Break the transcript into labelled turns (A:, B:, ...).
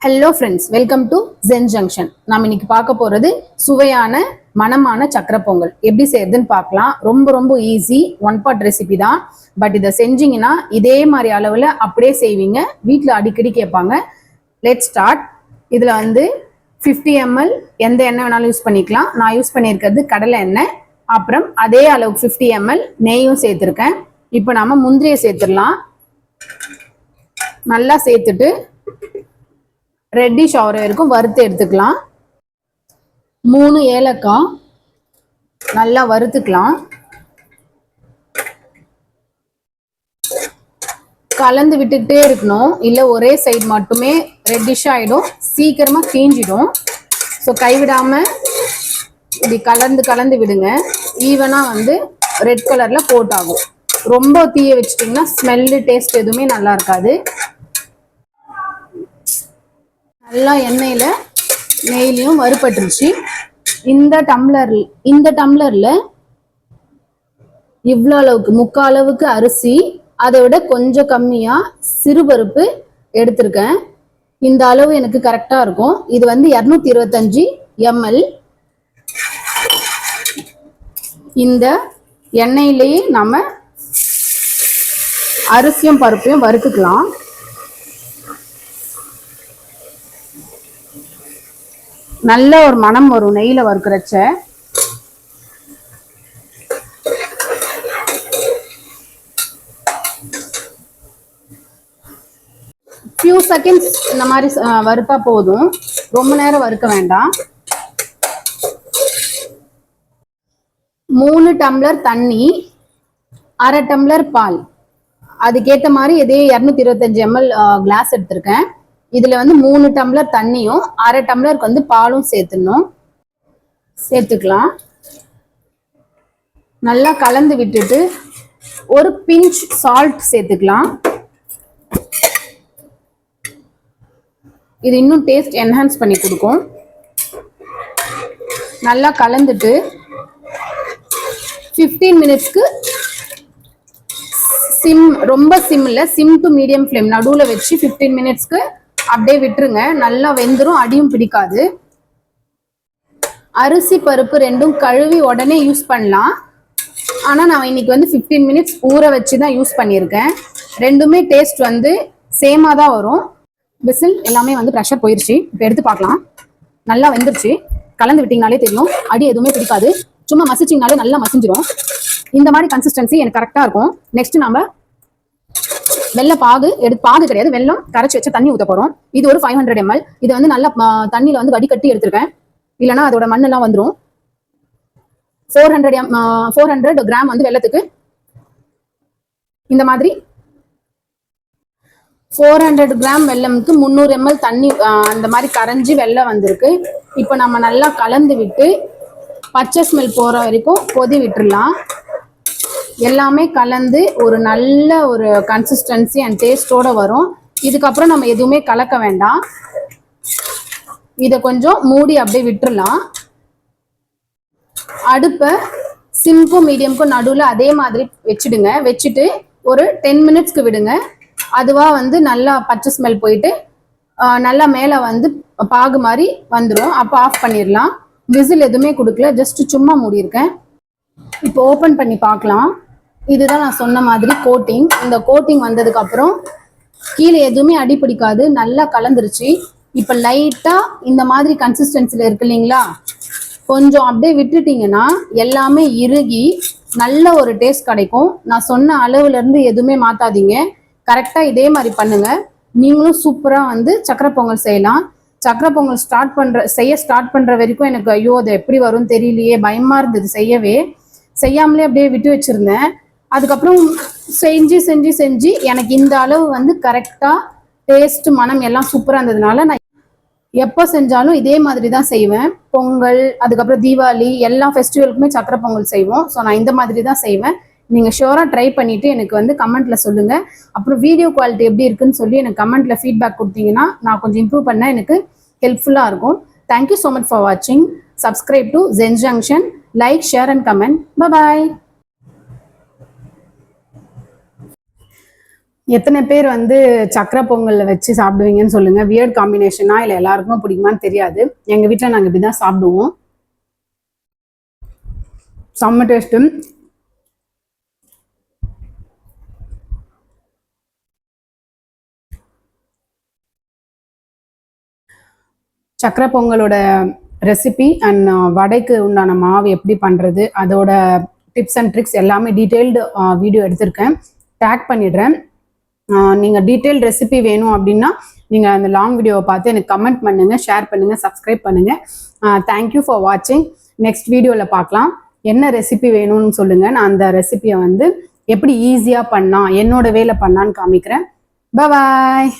A: Hello friends, welcome to Zen Junction. நாம் இன்னைக்கு பார்க்க போகிறது சுவையான மணமான சக்கரை பொங்கல் எப்படி செய்யறதுன்னு பார்க்கலாம். ரொம்ப ரொம்ப ஈஸி, ஒன் பார்ட் ரெசிபி தான். பட் இதை செஞ்சீங்கன்னா இதே மாதிரி அளவில் அப்படியே செய்வீங்க. வீட்டில் அடிக்கடி கேட்பாங்க. Let start. இதில் 50 ml எந்த எண்ணெய் வேணாலும் யூஸ் பண்ணிக்கலாம். நான் யூஸ் பண்ணியிருக்கிறது கடலை எண்ணெய். அப்புறம் அதே அளவுக்கு 50 ml நெய்யும் சேர்த்துருக்கேன். இப்போ நாம் முந்திரியை சேர்த்துடலாம். நல்லா சேர்த்துட்டு ரெட்டிஷ் ஆகிற வரைக்கும் வறுத்து எடுத்துக்கலாம். 3 ஏலக்காய் நல்லா வறுத்துக்கலாம். கலந்து விட்டுக்கிட்டே இருக்கணும், இல்லை ஒரே சைடு மட்டுமே ரெட்டிஷ் ஆகிடும், சீக்கிரமாக தீஞ்சிடும். ஸோ கைவிடாமல் இப்படி கலந்து விடுங்க. ஈவனாக ரெட் கலரில் கோட் ஆகும். ரொம்ப தீய வச்சிட்டிங்கன்னா ஸ்மெல்லு டேஸ்ட் எதுவுமே நல்லா இருக்காது. நல்லா எண்ணெயில் நெய்லையும் வறுபட்டுருச்சு. இந்த டம்ளரில் இவ்வளோ அளவுக்கு 3/4 அளவுக்கு அரிசி, அதை விட கொஞ்சம் கம்மியாக சிறுபருப்பு எடுத்திருக்கேன். இந்த அளவு எனக்கு கரெக்டாக இருக்கும். இது 225 ml. இந்த எண்ணெயிலேயே நம்ம அரிசியும் பருப்பையும் வறுத்துக்கலாம். நல்ல ஒரு மனம் வரும் நெய்யில வறுக்கிறச்ச. ஃபியூ செகண்ட்ஸ் இந்த மாதிரி வறுத்தா போதும், ரொம்ப நேரம் வறுக்க வேண்டாம். 3 டம்ளர் தண்ணி, 1/2 டம்ளர் பால், அதுக்கேற்ற மாதிரி இதே 225 ml கிளாஸ் எடுத்திருக்கேன். இதுல 3 டம்ளர் தண்ணியும் 1/2 டம்ளருக்கு பாலும் சேர்த்துக்கலாம். நல்லா கலந்து விட்டுட்டு ஒரு பிஞ்ச் சால்ட் சேர்த்துக்கலாம். இது இன்னும் டேஸ்ட் என்ஹான்ஸ் பண்ணி கொடுக்கும். நல்லா கலந்துட்டு 15 மினிட்ஸ்க்கு ரொம்ப சிம் டு மீடியம் ஃப்ளேம் நடுவில் வச்சு 15 மினிட்ஸ்க்கு அப்படியே விட்டுருங்க. நல்லா வெந்துரும், அடியும் பிடிக்காது. அரிசி பருப்பு ரெண்டும் கழுவி உடனே யூஸ் பண்ணலாம். ஆனால் நான் இன்னைக்கு 15 மினிட்ஸ் ஊற வச்சு தான் யூஸ் பண்ணியிருக்கேன். ரெண்டுமே டேஸ்ட் சேமாக தான் வரும். விசில் எல்லாமே ப்ரெஷர் போயிடுச்சு. இப்போ எடுத்து பார்க்கலாம். நல்லா வெந்துருச்சு. கலந்து விட்டிங்கனாலே தெரியும், அடி எதுவுமே பிடிக்காது. சும்மா மசிச்சிங்கனாலே நல்லா மசிஞ்சிரும். இந்த மாதிரி கன்சிஸ்டன்சி எனக்கு கரெக்டாக இருக்கும். நெக்ஸ்ட் நம்ம பாகு கிடையாது, வெல்லம் கரைச்சி வச்சு தண்ணி ஊற்ற போறோம். இது ஒரு 500 ml. இது நல்லா தண்ணியில வடிகட்டி எடுத்திருக்கேன், இல்லைன்னா அதோட மண்ணெல்லாம் வந்துடும். 400 கிராம் வெல்லத்துக்கு இந்த மாதிரி 400 கிராம் வெல்லமுக்கு 300 ml தண்ணி அந்த மாதிரி கரைஞ்சி வெல்லம் வந்திருக்கு. இப்போ நம்ம நல்லா கலந்து விட்டு பச்சை ஸ்மெல் போற வரைக்கும் கொதி விட்டுடலாம். எல்லாமே கலந்து ஒரு நல்ல ஒரு கன்சிஸ்டன்சி அண்ட் டேஸ்டோட வரும். இதுக்கப்புறம் நம்ம எதுவுமே கலக்க வேண்டாம். இதை கொஞ்சம் மூடி அப்படியே விட்டுடலாம். அடுப்பை சிம்க்கும் மீடியம்க்கும் நடுவில் அதே மாதிரி வச்சுடுங்க. வச்சுட்டு ஒரு 10 மினிட்ஸ்க்கு விடுங்க. அதுவாக நல்லா பச்சை ஸ்மெல் போயிட்டு நல்லா மேலே பாகு மாதிரி வந்துடும். அப்போ ஆஃப் பண்ணிடலாம். விசில் எதுவுமே கொடுக்கல, ஜஸ்ட் சும்மா மூடியிருக்கேன். இப்போ ஓப்பன் பண்ணி பார்க்கலாம். இதுதான் நான் சொன்ன மாதிரி கோட்டிங். இந்த கோட்டிங் வந்ததுக்கு அப்புறம் கீழே எதுவுமே அடி பிடிக்காது, நல்லா கலந்துருச்சு. இப்போ லைட்டாக இந்த மாதிரி கன்சிஸ்டன்சியில் இருக்கு இல்லைங்களா, கொஞ்சம் அப்படியே விட்டுட்டிங்கன்னா எல்லாமே இறுகி நல்ல ஒரு டேஸ்ட் கிடைக்கும். நான் சொன்ன அளவுலேருந்து எதுவுமே மாற்றாதீங்க, கரெக்டாக இதே மாதிரி பண்ணுங்க. நீங்களும் சூப்பராக சக்கரை பொங்கல் செய்யலாம். சக்கரை பொங்கல் ஸ்டார்ட் பண்ணுற வரைக்கும் எனக்கு ஐயோ அது எப்படி வரும்னு தெரியலையே, பயமாக இருந்தது. செய்யாமலே அப்படியே விட்டு வச்சுருந்தேன். அதுக்கப்புறம் செஞ்சு எனக்கு இந்த அளவு கரெக்டாக டேஸ்ட் மனம் எல்லாம் சூப்பராக இருந்ததுனால நான் எப்போ செஞ்சாலும் இதே மாதிரி தான் செய்வேன். பொங்கல், அதுக்கப்புறம் தீபாவளி, எல்லா ஃபெஸ்டிவலுக்குமே சக்கரை பொங்கல் செய்வோம். ஸோ நான் இந்த மாதிரி தான் செய்வேன். நீங்கள் ஷுவராக ட்ரை பண்ணிவிட்டு எனக்கு கமெண்ட்டில் சொல்லுங்கள். அப்புறம் வீடியோ குவாலிட்டி எப்படி இருக்குன்னு சொல்லி எனக்கு கமெண்ட்டில் ஃபீட்பேக் கொடுத்தீங்கன்னா நான் கொஞ்சம் இம்ப்ரூவ் பண்ண எனக்கு ஹெல்ப்ஃபுல்லாக இருக்கும். தேங்க்யூ ஸோ மச் ஃபார் வாட்சிங். Subscribe to Zen Junction. Like, share and comment. Bye-bye. எத்தனை பேர் வந்து சக்கரை பொங்கல்ல வச்சு சாப்பிடுவீங்கன்னு சொல்லுங்க. வியர்ட் காம்பினேஷனா இல்லை எல்லாருக்குமே பிடிக்குமான்னு தெரியாது. எங்கள் வீட்டில் நாங்கள் இப்படி தான் சாப்பிடுவோம். செம்ம டேஸ்ட்டு. சக்கரை பொங்கலோட ரெசிபி அண்ட் வடைக்கு உண்டான மாவு எப்படி பண்ணுறது, அதோட டிப்ஸ் அண்ட் ட்ரிக்ஸ் எல்லாமே டீட்டெயில்டு வீடியோ எடுத்திருக்கேன். டேக் பண்ணிடுறேன். நீங்கள் டீட்டெயில் ரெசிபி வேணும் அப்படின்னா நீங்கள் அந்த லாங் வீடியோவை பார்த்து எனக்கு கமெண்ட் பண்ணுங்கள், ஷேர் பண்ணுங்கள், சப்ஸ்கிரைப் பண்ணுங்கள். தேங்க்யூ ஃபார் வாட்சிங். நெக்ஸ்ட் வீடியோவில் பார்க்கலாம். என்ன ரெசிபி வேணும்னு சொல்லுங்கள். நான் அந்த ரெசிபியை வந்து எப்படி ஈஸியாக பண்ணலாம், என்னோட வேலை பண்ணான்னு காமிக்கிறேன். பாய்.